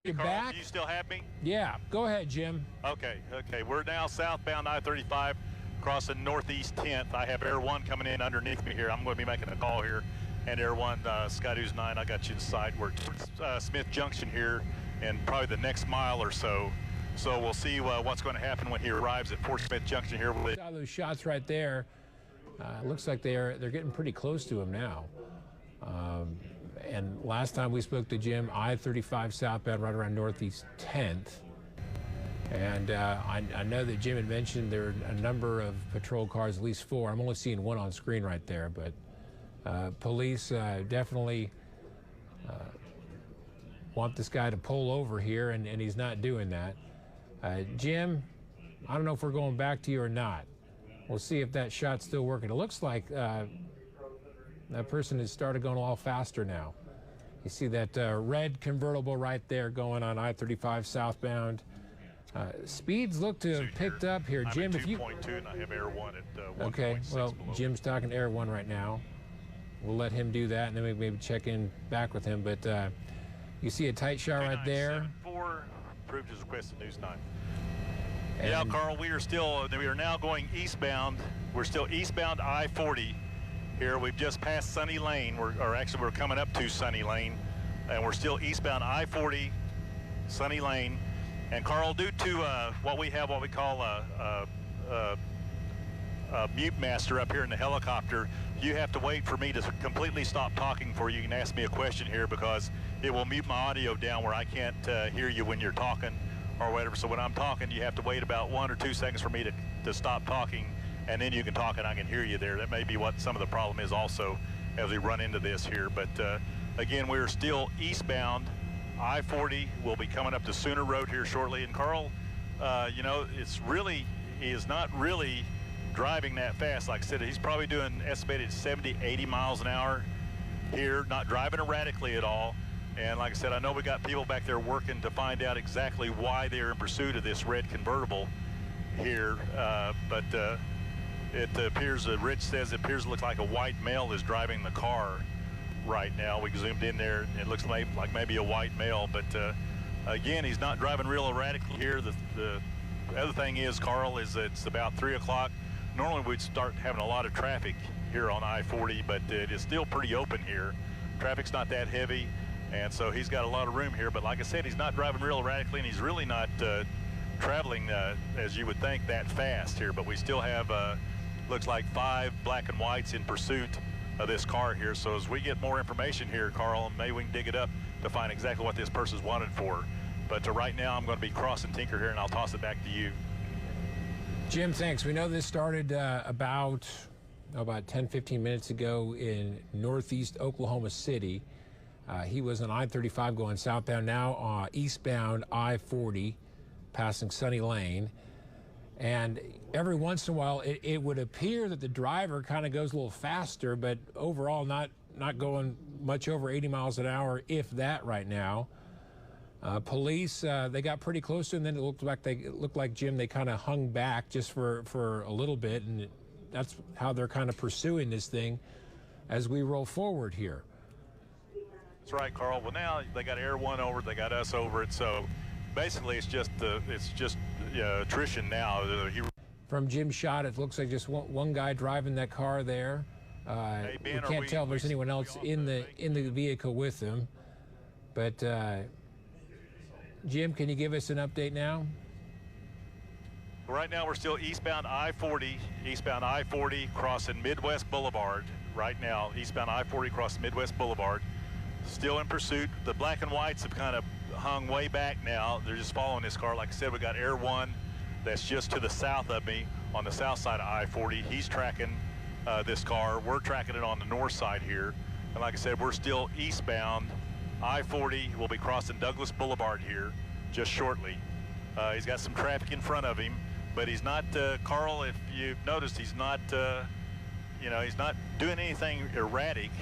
You're Carl, back? do you still have me? Yeah, go ahead, Jim. Okay. We're now southbound I-35, crossing Northeast 10th. I have Air 1 coming in underneath me here. I'm going to be making a call here. And Air 1, Skydoos 9, I got you inside. We're towards Smith Junction here, and probably the next mile or so. So we'll see what's going to happen when he arrives at Fort Smith Junction here. Saw those shots right there. Looks like they're getting pretty close to him now. And last time we spoke to Jim, I-35 southbound right around Northeast 10th. And I know that Jim had mentioned there are a number of patrol cars, at least 4. I'm only seeing 1 on screen right there, but police definitely want this guy to pull over here, and he's not doing that. Jim, I don't know if we're going back to you or not. We'll see if that shot's still working. It looks like that person has started going a lot faster now. You see that red convertible right there going on I-35 southbound. Speeds look to have picked up here. I'm Jim, at if you... 2.2 and I have Air 1 at 1.6 Okay, well, below. Jim's talking to Air 1 right now. We'll let him do that, and then we maybe check in back with him. But you see a tight shot right there. 2974, approved as requested, News 9. And yeah, Carl, we are now going eastbound. We're still eastbound I-40 here. We've just passed Sunny Lane, we're coming up to Sunny Lane, and we're still eastbound I-40, Sunny Lane. And Carl, due to what we call a mute master up here in the helicopter, you have to wait for me to completely stop talking before you can ask me a question here, because it will mute my audio down where I can't hear you when you're talking or whatever. So when I'm talking, you have to wait about 1 or 2 seconds for me to stop talking, and then you can talk and I can hear you there. That may be what some of the problem is also as we run into this here. But again, we're still eastbound. I-40 will be coming up to Sooner Road here shortly. And Carl, you know, he is not really driving that fast. Like I said, he's probably doing estimated 70, 80 miles an hour here, not driving erratically at all. And like I said, I know we got people back there working to find out exactly why they're in pursuit of this red convertible here. But it appears, Rich says, it appears to look like a white male is driving the car right now. We zoomed in there, it looks like maybe a white male, but again, he's not driving real erratically here. The other thing is, Carl, is it's about 3 o'clock. Normally we'd start having a lot of traffic here on I-40, but it is still pretty open here. Traffic's not that heavy, and so he's got a lot of room here. But like I said, he's not driving real erratically, and he's really not traveling as you would think that fast here. But we still have looks like 5 black and whites in pursuit of this car here. So as we get more information here, Carl, maybe we can dig it up to find exactly what this person's wanted for. But right now I'm going to be crossing Tinker here, and I'll toss it back to you. Jim, thanks. We know this started about 10-15 minutes ago in northeast Oklahoma City. He was on I-35 going southbound, now eastbound I-40 passing Sunny Lane. And every once in a while, it would appear that the driver kind of goes a little faster, but overall not going much over 80 miles an hour, if that, right now. Police, they got pretty close to him, and then it looked like Jim, they kind of hung back just for a little bit, and that's how they're kind of pursuing this thing as we roll forward here. That's right, Carl. Well, now they got Air 1 over it, they got us over it, so basically it's just attrition now. From Jim's shot, it looks like just one guy driving that car there. Hey, Ben, we can't tell if there's anyone else in the vehicle with him. But Jim, can you give us an update now? Right now we're still eastbound I-40 crossing Midwest Boulevard. Right now, eastbound I-40 crossing Midwest Boulevard. Still in pursuit. The black and whites have kind of hung way back now. They're just following this car. Like I said, we got Air 1 that's just to the south of me on the south side of I-40. He's tracking this car. We're tracking it on the north side here. And like I said, we're still eastbound I-40. We'll be crossing Douglas Boulevard here just shortly. He's got some traffic in front of him, but he's not, Carl, if you've noticed, he's not, he's not doing anything erratic,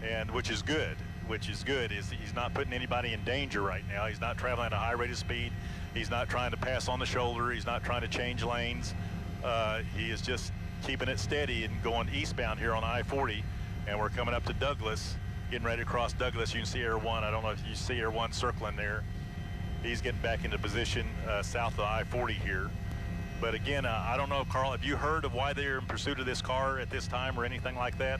and which is good. He's not putting anybody in danger right now. He's not traveling at a high rate of speed. He's not trying to pass on the shoulder. He's not trying to change lanes. He is just keeping it steady and going eastbound here on I-40, and we're coming up to Douglas, getting ready to cross Douglas. You can see Air 1. I don't know if you see Air 1 circling there. he's getting back into position south of I-40 here. But again, I don't know, Carl, have you heard of why they're in pursuit of this car at this time or anything like that?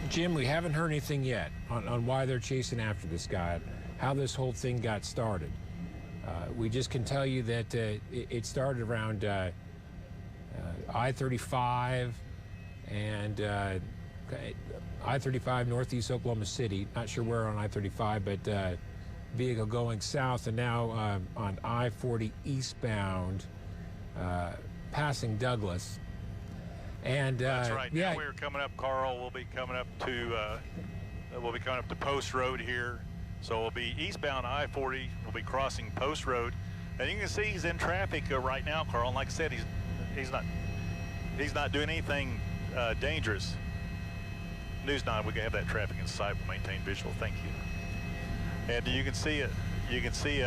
Jim, we haven't heard anything yet on why they're chasing after this guy, how this whole thing got started. We just can tell you that it started around I-35 and I-35 northeast Oklahoma City. Not sure where on I-35, but vehicle going south, and now on I-40 eastbound, passing Douglas. And that's right. yeah, now we're coming up, Carl. We'll be coming up to Post Road here. So we'll be eastbound I-40. We'll be crossing Post Road, and you can see he's in traffic right now, Carl. And like I said, he's not doing anything dangerous. News 9, we can have that traffic in sight. We'll maintain visual. Thank you. And you can see it. You can see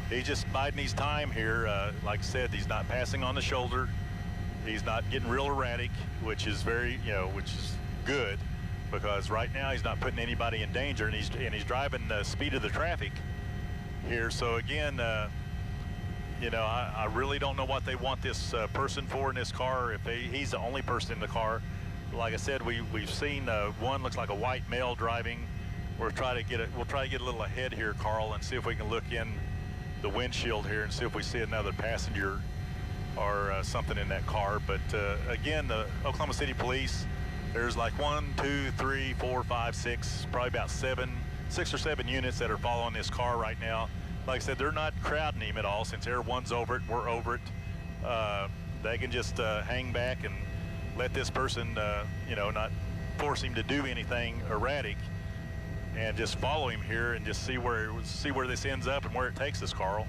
he's just biding his time here. Like I said, he's not passing on the shoulder. He's not getting real erratic, which is which is good, because right now he's not putting anybody in danger, and he's driving the speed of the traffic here. So again, I really don't know what they want this person for in this car. If he's the only person in the car, like I said, we've seen one looks like a white male driving. We'll try to get a little ahead here, Carl, and see if we can look in the windshield here and see if we see another passenger or something in that car. But again, the Oklahoma City Police, there's like 1, 2, 3, 4, 5, 6, probably about 6 or 7 units that are following this car right now. Like I said, they're not crowding him at all, since Air 1's over it, we're over it. They can just hang back and let this person, not force him to do anything erratic, and just follow him here and just see where this ends up and where it takes us, Carl.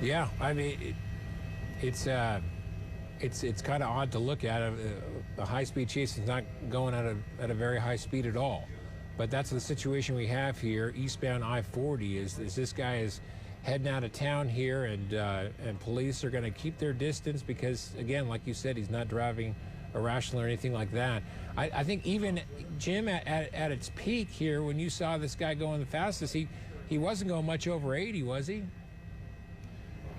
Yeah, I mean, it's kind of odd to look at. The high-speed chase is not going at a very high speed at all. But that's the situation we have here. Eastbound I-40 is this guy is heading out of town here, and police are going to keep their distance because, again, like you said, he's not driving irrational or anything like that. I think even, Jim, at its peak here, when you saw this guy going the fastest, he wasn't going much over 80, was he?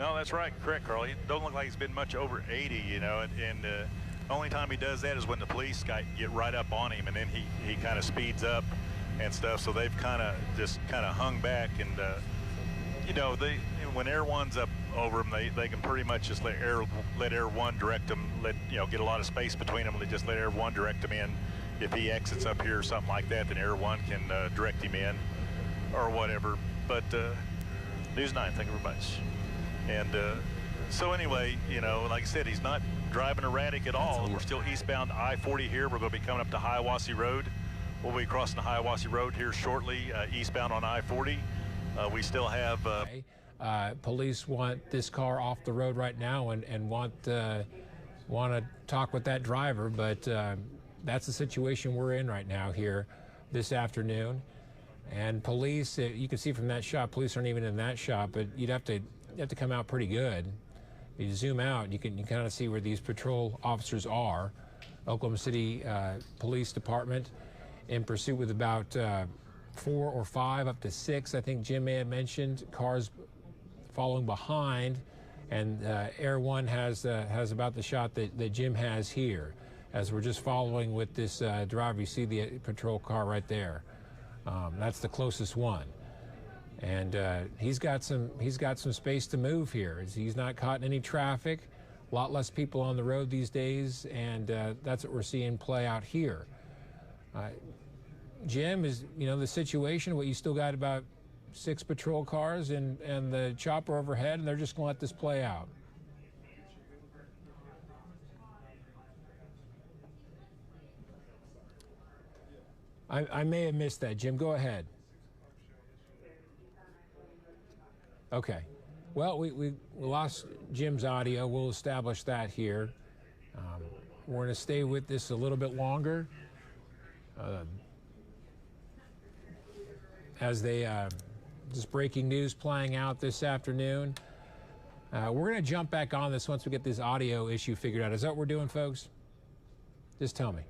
No, that's right. Correct, Carl. He don't look like he's been much over 80, and the only time he does that is when the police get right up on him, and then he kind of speeds up and stuff. So they've kind of hung back, and when Air 1's up over them, they can pretty much just let Air 1 direct them, get a lot of space between them. They just let Air 1 direct them in. If he exits up here or something like that, then Air 1 can direct him in or whatever. But News 9, thank you very much. And so anyway, like I said, he's not driving erratic at all. We're still eastbound I-40 here. We're going to be coming up to Hiawassee Road. We'll be crossing the Hiawassee Road here shortly, eastbound on I-40. We still have... police want this car off the road right now and want to talk with that driver, but that's the situation we're in right now here this afternoon. And police, you can see from that shot, police aren't even in that shot, but you have to come out pretty good. If you zoom out, you kind of see where these patrol officers are. Oklahoma City Police Department in pursuit with about 4 or 5, up to 6, I think Jim may have mentioned, cars following behind, and Air 1 has about the shot that Jim has here, as we're just following with this driver. You see the patrol car right there. That's the closest one, and he's got some space to move here. He's not caught in any traffic. A lot less people on the road these days, and that's what we're seeing play out here. Jim, is the situation? What, you still got about 6 patrol cars and the chopper overhead, and they're just going to let this play out. I may have missed that, Jim. Go ahead. Okay. Well, we lost Jim's audio. We'll establish that here. We're going to stay with this a little bit longer. As they, just breaking news playing out this afternoon. We're going to jump back on this once we get this audio issue figured out. Is that what we're doing, folks? Just tell me.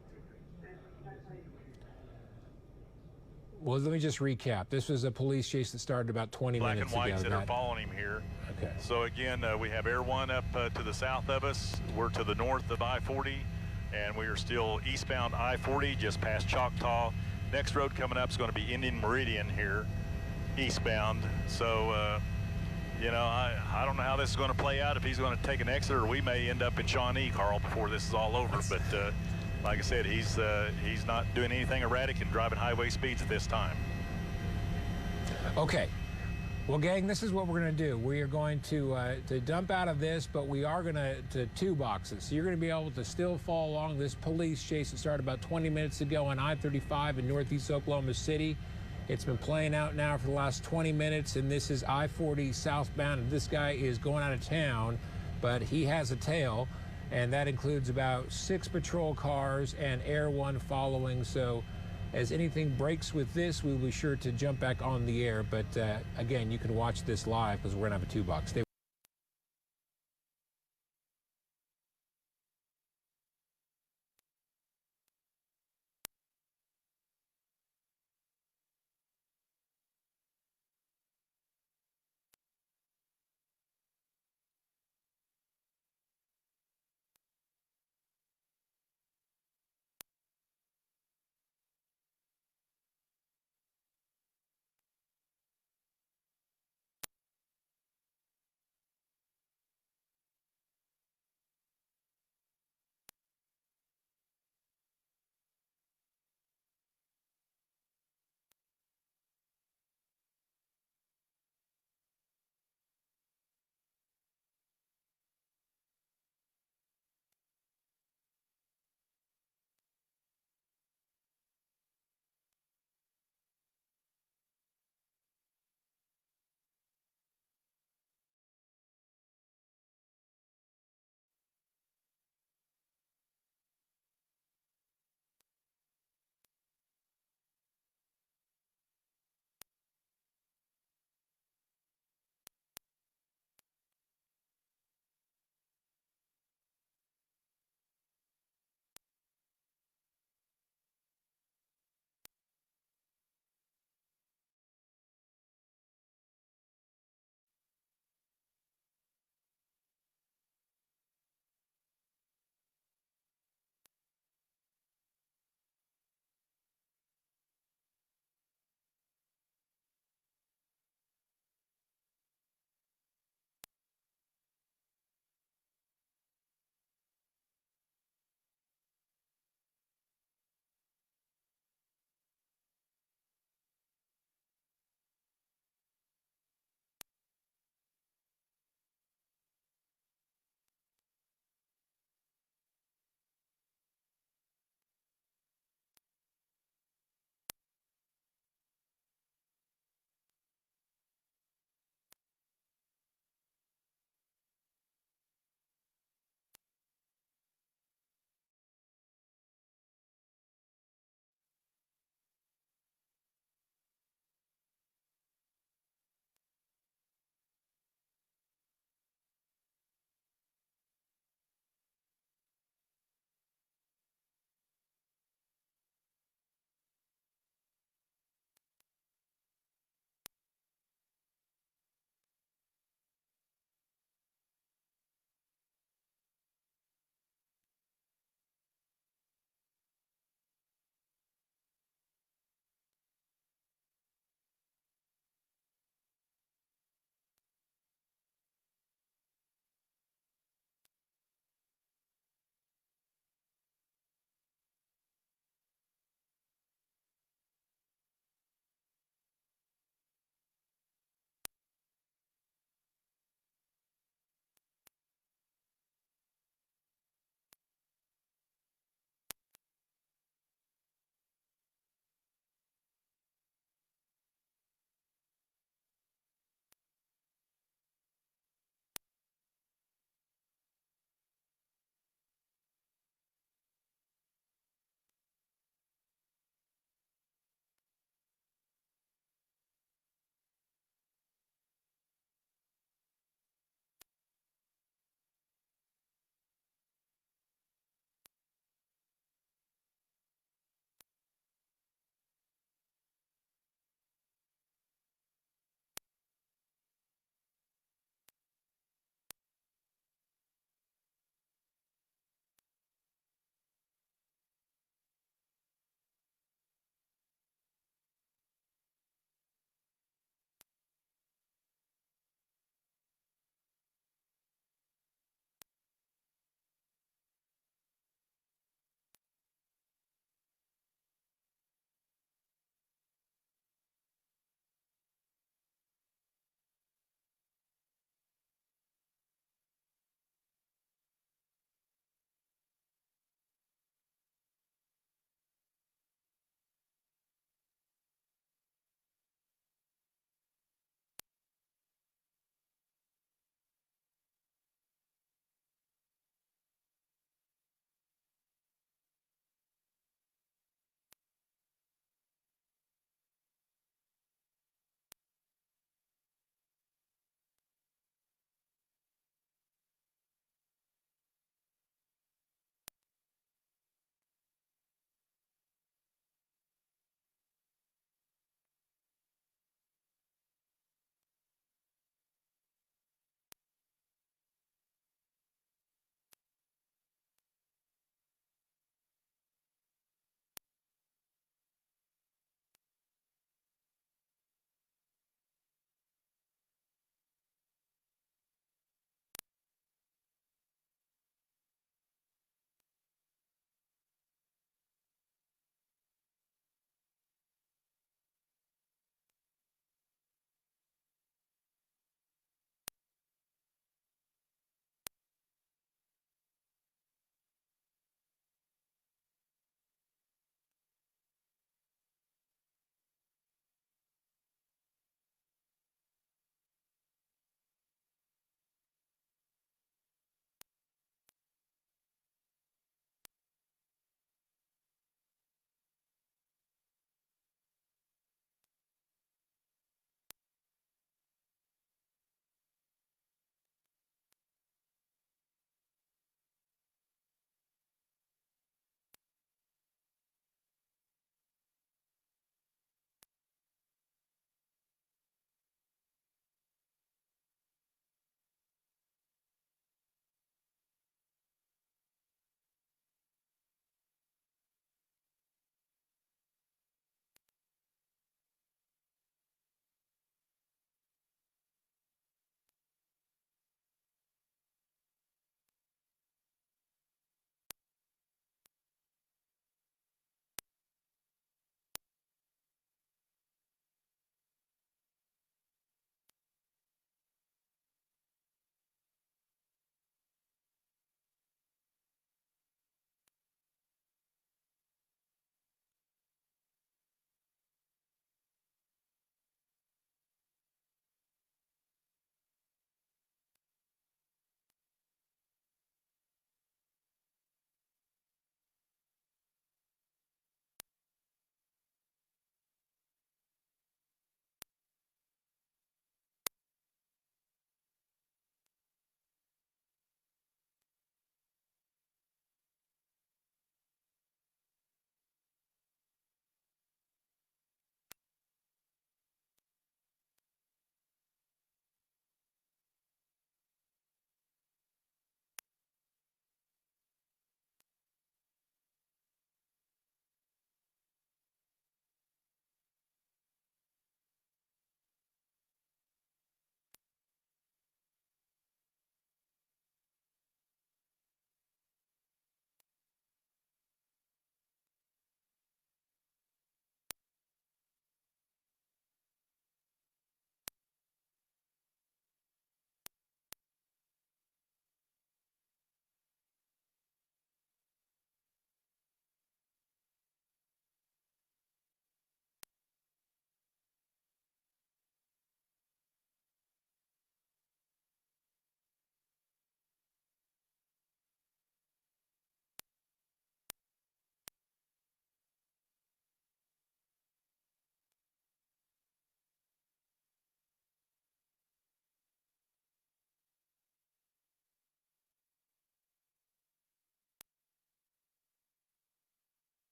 Well, let me just recap. This was a police chase that started about 20 Black minutes and ago. whites that are following him here. Okay. So again, we have Air 1 up to the south of us. We're to the north of I-40, and we are still eastbound I-40, just past Choctaw. Next road coming up is going to be Indian Meridian here, eastbound. So, you know, I don't know how this is going to play out, if he's going to take an exit, or we may end up in Shawnee, Carl, before this is all over. But like I said, he's not doing anything erratic and driving highway speeds at this time. Okay. Well, gang, this is what we're going to do. We are going to dump out of this, but we are going to two boxes. So you're going to be able to still follow along this police chase that started about 20 minutes ago on I-35 in northeast Oklahoma City. It's been playing out now for the last 20 minutes, and this is I-40 southbound. And this guy is going out of town, but he has a tail, and that includes about 6 patrol cars and Air 1 following. So as anything breaks with this, we'll be sure to jump back on the air. But again, you can watch this live because we're going to have a 2-box. Stay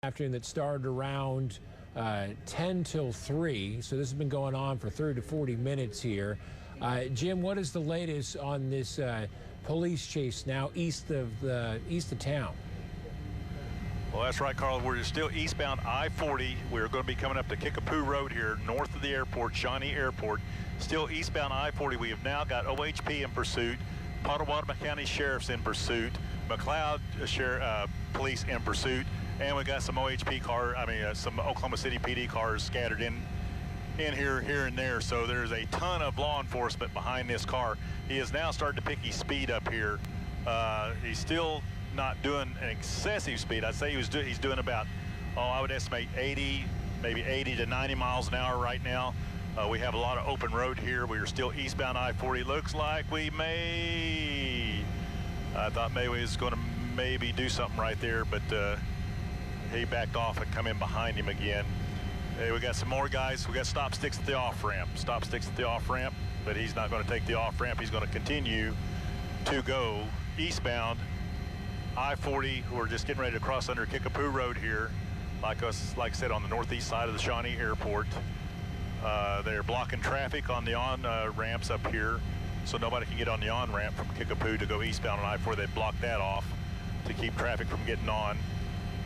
afternoon that started around 10 till 3, so this has been going on for 30 to 40 minutes here. Jim, what is the latest on this police chase now east of town? Well, that's right, Carl. We're still eastbound I-40. We're going to be coming up to Kickapoo Road here, north of the airport, Shawnee Airport. Still eastbound I-40. We have now got OHP in pursuit, Potawatomi County Sheriff's in pursuit, McLeod Police in pursuit, and we got some OHP some Oklahoma City PD cars scattered in here and there. So there's a ton of law enforcement behind this car. He is now starting to pick his speed up here. He's still not doing an excessive speed. I'd say he's doing about, I would estimate 80, maybe 80 to 90 miles an hour right now. We have a lot of open road here. We are still eastbound I-40. Looks like I thought maybe he was going to maybe do something right there, but he backed off and come in behind him again. Hey, we got some more guys. We got stop sticks at the off-ramp. Stop sticks at the off-ramp, but he's not going to take the off-ramp. He's going to continue to go eastbound I-40. We're just getting ready to cross under Kickapoo Road here, like I said, on the northeast side of the Shawnee Airport. They're blocking traffic on the on-ramps up here, so nobody can get on the on-ramp from Kickapoo to go eastbound on I-40. They blocked that off to keep traffic from getting on.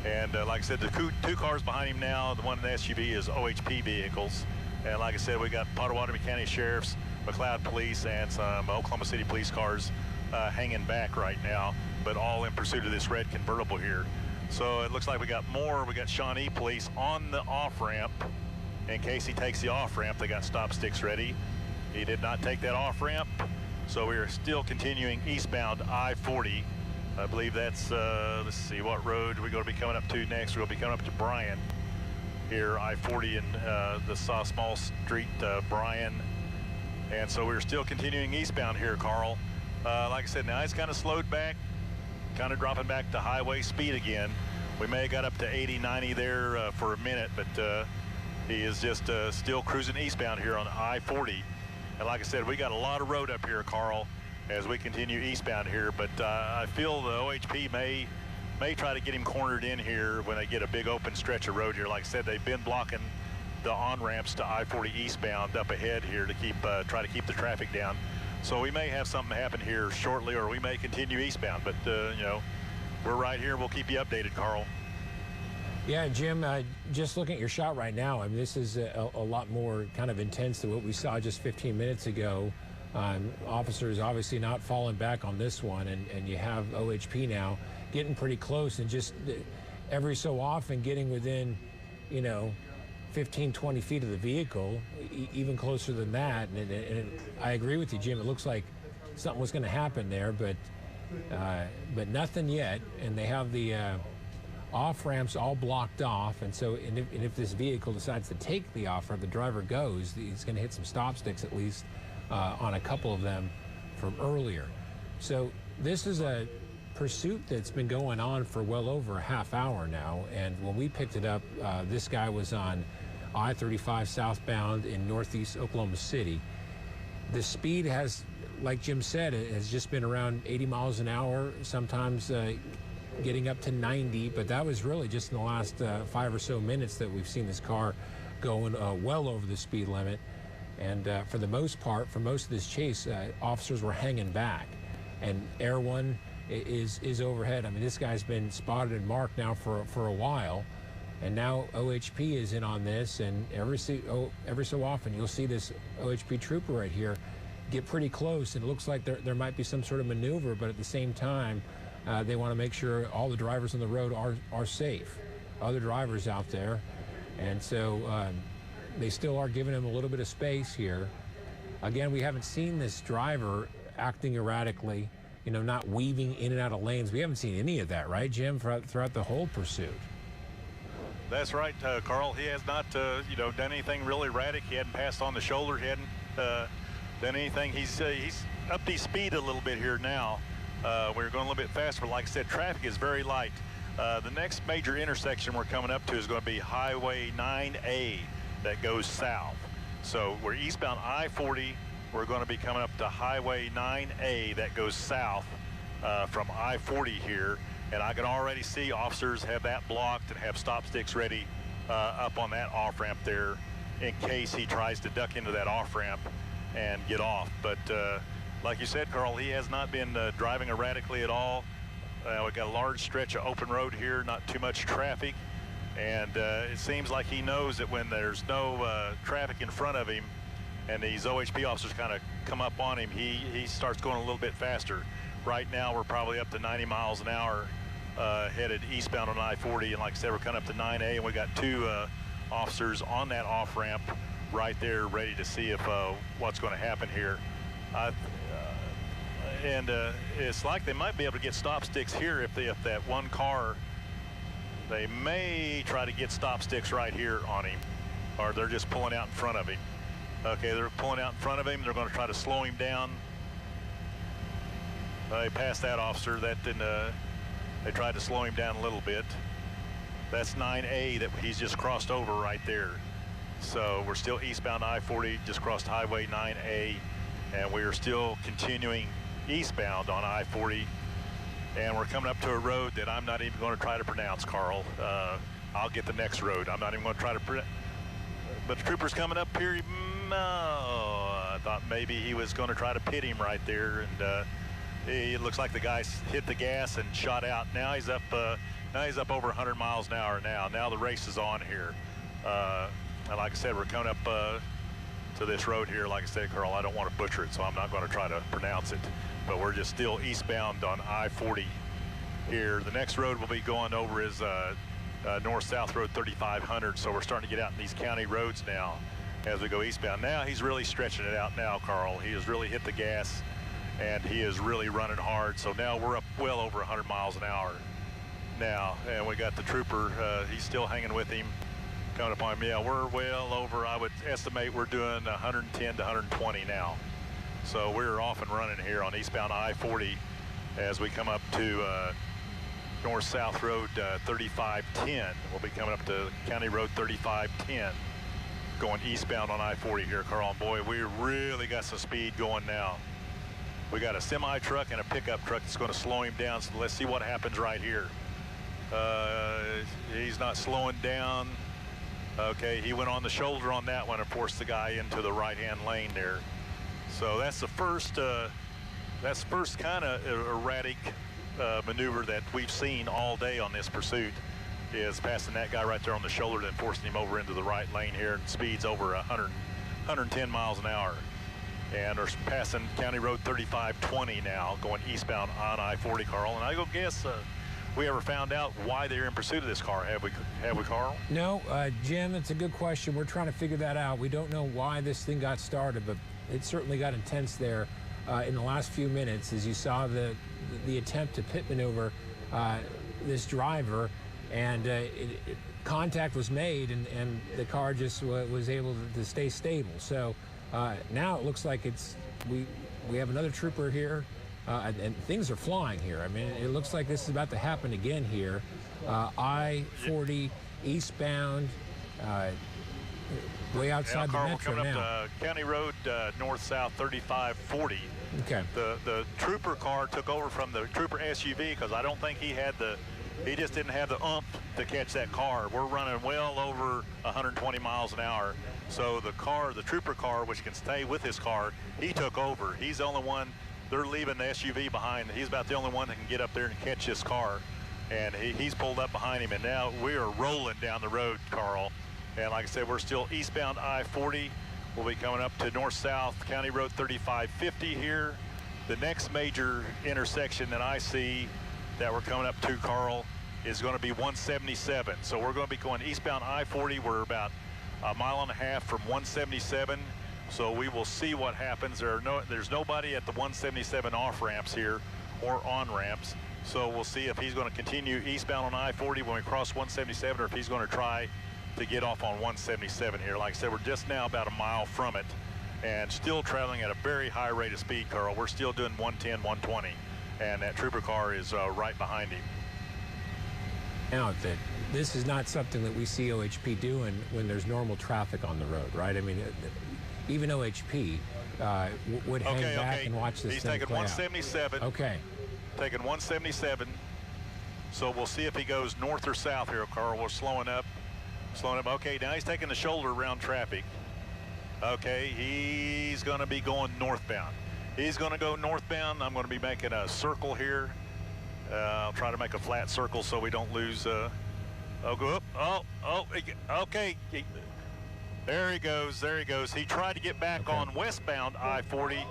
And like I said, the two cars behind him now, the one in the SUV is OHP vehicles. And like I said, we got Potawatomi County Sheriff's, McLeod Police, and some Oklahoma City Police cars hanging back right now, but all in pursuit of this red convertible here. So it looks like we got Shawnee Police on the off-ramp. In case he takes the off-ramp, they got stop sticks ready. He did not take that off-ramp, so we are still continuing eastbound I-40. I believe that's, let's see, what road we're going to be coming up to next. We're going to be coming up to Bryan here, I-40 and the small street, Bryan. And so we're still continuing eastbound here, Carl. Like I said, now it's kind of slowed back, kind of dropping back to highway speed again. We may have got up to 80, 90 there for a minute, but he is just still cruising eastbound here on I-40. And like I said, we got a lot of road up here, Carl, as we continue eastbound here, but I feel the OHP may try to get him cornered in here when they get a big open stretch of road here. Like I said, they've been blocking the on-ramps to I-40 eastbound up ahead here to try to keep the traffic down. So we may have something happen here shortly, or we may continue eastbound, but you know, we're right here. We'll keep you updated, Carl. Yeah, Jim, just looking at your shot right now, I mean, this is a lot more kind of intense than what we saw just 15 minutes ago. Officers obviously not falling back on this one, and you have OHP now getting pretty close, and just every so often getting within, 15, 20 feet of the vehicle, even closer than that. And I agree with you, Jim. It looks like something was going to happen there, but nothing yet. And they have the off ramps all blocked off, and so if this vehicle decides to take the off ramp, the driver goes, he's going to hit some stop sticks at least. On a couple of them from earlier. So this is a pursuit that's been going on for well over a half hour now, and when we picked it up, this guy was on I-35 southbound in northeast Oklahoma City. The speed has, like Jim said, it has just been around 80 miles an hour, sometimes getting up to 90, but that was really just in the last 5 or so minutes that we've seen this car going well over the speed limit. And for the most part, for most of this chase, officers were hanging back. And Air One is overhead. I mean, this guy's been spotted and marked now for a while. And now OHP is in on this. And every so often, you'll see this OHP trooper right here get pretty close. And it looks like there might be some sort of maneuver. But at the same time, they want to make sure all the drivers on the road are safe. Other drivers out there. And so they still are giving him a little bit of space here. Again, we haven't seen this driver acting erratically, not weaving in and out of lanes. We haven't seen any of that, right, Jim, throughout the whole pursuit? That's right, Carl. He has not, done anything really erratic. He hadn't passed on the shoulder. He hadn't done anything. He's upped his speed a little bit here now. We're going a little bit faster, but like I said, traffic is very light. The next major intersection we're coming up to is going to be Highway 9A. That goes south. So we're eastbound I-40. We're going to be coming up to Highway 9A that goes south from I-40 here. And I can already see officers have that blocked and have stop sticks ready up on that off-ramp there in case he tries to duck into that off-ramp and get off. But like you said, Carl, he has not been driving erratically at all. We've got a large stretch of open road here, not too much traffic. And it seems like he knows that when there's no traffic in front of him and these OHP officers kind of come up on him, he starts going a little bit faster. Right now, we're probably up to 90 miles an hour headed eastbound on I-40. And like I said, we're coming up to 9A, and we got two officers on that off-ramp right there ready to see if what's going to happen here. It's like they might be able to get stop sticks here if that one car, they may try to get stop sticks right here on him, or they're just pulling out in front of him. Okay, they're pulling out in front of him. They're going to try to slow him down. They passed that officer. That didn't. They tried to slow him down a little bit. That's 9A that he's just crossed over right there. So we're still eastbound I-40, just crossed Highway 9A, and we are still continuing eastbound on I-40. And we're coming up to a road that I'm not even going to try to pronounce, Carl. I'll get the next road. I'm not even going to try to pronounce. But the trooper's coming up here. I thought maybe he was going to try to pit him right there, and it looks like the guy hit the gas and shot out. Now he's up. Now he's up over 100 miles an hour. Now the race is on here. And like I said, we're coming up to this road here. Like I said, Carl, I don't want to butcher it, so I'm not going to try to pronounce it. But we're just still eastbound on I-40 here. The next road we'll be going over is North-South Road 3500. So we're starting to get out in these county roads now as we go eastbound. Now he's really stretching it out now, Carl. He has really hit the gas, and he is really running hard. So now we're up well over 100 miles an hour now. And we got the trooper, he's still hanging with him, coming up on him. Yeah, we're well over, I would estimate we're doing 110 to 120 now. So we're off and running here on eastbound I-40 as we come up to North-South Road 3510. We'll be coming up to County Road 3510, going eastbound on I-40 here, Carl. Boy, we really got some speed going now. We got a semi-truck and a pickup truck that's going to slow him down, so let's see what happens right here. He's not slowing down. Okay, he went on the shoulder on that one and forced the guy into the right-hand lane there. So that's the first kind of erratic maneuver that we've seen all day on this pursuit, is passing that guy right there on the shoulder, then forcing him over into the right lane here, and speeds over 110 miles an hour. And we're passing County Road 3520 now, going eastbound on I-40, Carl. And I go guess we ever found out why they're in pursuit of this car? Have we, Carl? No, Jim, it's a good question. We're trying to figure that out. We don't know why this thing got started, but it certainly got intense there in the last few minutes as you saw the attempt to pit maneuver this driver, and contact was made, and the car just was able to stay stable. So now it looks like we have another trooper here, and things are flying here. I mean, it looks like this is about to happen again here. I-40 eastbound, way outside the metro now. We're coming now. up to County Road North-South 3540. Okay. The trooper car took over from the trooper SUV because I don't think he just didn't have the oomph to catch that car. We're running well over 120 miles an hour. So the trooper car, which can stay with his car, he took over. He's the only one. They're leaving the SUV behind. He's about the only one that can get up there and catch this car. And he's pulled up behind him. And now we are rolling down the road, Carl. And like I said, we're still eastbound I-40. We'll be coming up to North-South County Road 3550 here. The next major intersection that I see that we're coming up to, Carl, is going to be 177. So we're going to be going eastbound I-40. We're about a mile and a half from 177. So we will see what happens. There's nobody at the 177 off ramps here or on ramps. So we'll see if he's going to continue eastbound on I-40 when we cross 177, or if he's going to try to get off on 177 here. Like I said, we're just now about a mile from it and still traveling at a very high rate of speed, Carl. We're still doing 110, 120, and that trooper car is right behind him. Now, this is not something that we see OHP doing when there's normal traffic on the road, right? I mean, even OHP would hang back and watch this He's thing taking play 177. out. Okay. Taking 177. So we'll see if he goes north or south here, Carl. We're slowing up. Okay, now he's taking the shoulder around traffic. Okay, he's going to be going northbound. He's going to go northbound. I'm going to be making a circle here. I'll try to make a flat circle so we don't lose. I'll go up. Okay. There he goes. He tried to get back on westbound I-40.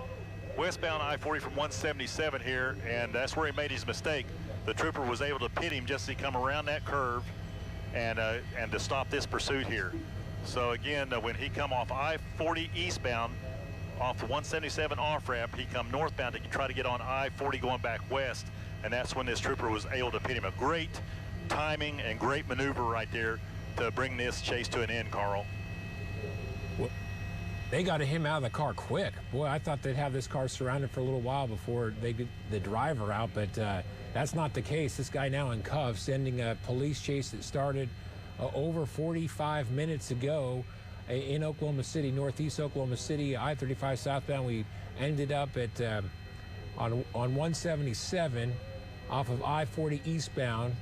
Westbound I-40 from 177 here, and that's where he made his mistake. The trooper was able to pit him just as he come around that curve and to stop this pursuit here. So again, when he come off I-40 eastbound, off the 177 off-ramp, he come northbound to try to get on I-40 going back west, and that's when this trooper was able to pit him. A great timing and great maneuver right there to bring this chase to an end, Carl. Well, they got him out of the car quick. Boy, I thought they'd have this car surrounded for a little while before they get the driver out, but that's not the case. This guy now in cuffs, ending a police chase that started over 45 minutes ago in Oklahoma City, northeast Oklahoma City, I-35 southbound. We ended up at on 177 off of I-40 eastbound,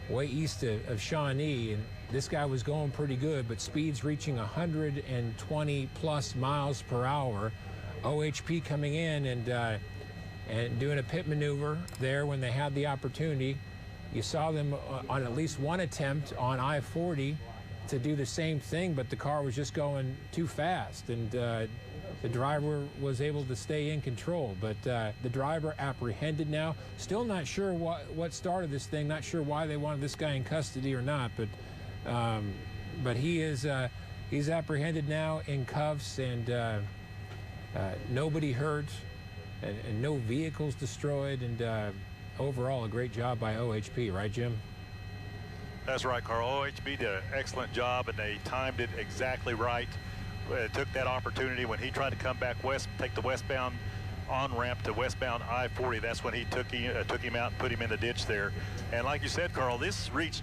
way east of Shawnee, and this guy was going pretty good, but speeds reaching 120 plus miles per hour. OHP coming in and doing a pit maneuver there when they had the opportunity. You saw them on at least one attempt on I-40 to do the same thing, but the car was just going too fast, and the driver was able to stay in control. But the driver apprehended now. Still not sure what started this thing, not sure why they wanted this guy in custody or not, but he is he's apprehended now in cuffs, and nobody hurt, and no vehicles destroyed, and overall a great job by OHP, right, Jim? That's right, Carl. OHP did an excellent job, and they timed it exactly right. Took that opportunity when he tried to come back west, take the westbound on-ramp to westbound I-40. That's when he took him out and put him in the ditch there. And like you said, Carl, it reached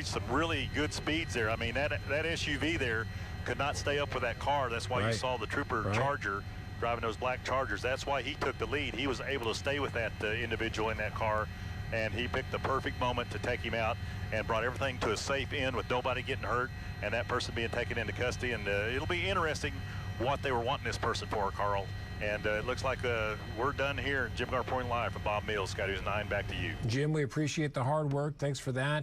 some really good speeds there. I mean, that SUV there could not stay up with that car. That's why you saw the trooper Charger driving those black Chargers. That's why he took the lead. He was able to stay with that individual in that car, and he picked the perfect moment to take him out and brought everything to a safe end with nobody getting hurt and that person being taken into custody. And it'll be interesting what they were wanting this person for, Carl. And it looks like we're done here. Jim Garpoint live from Bob Mills. Scott News 9, back to you. Jim, we appreciate the hard work. Thanks for that.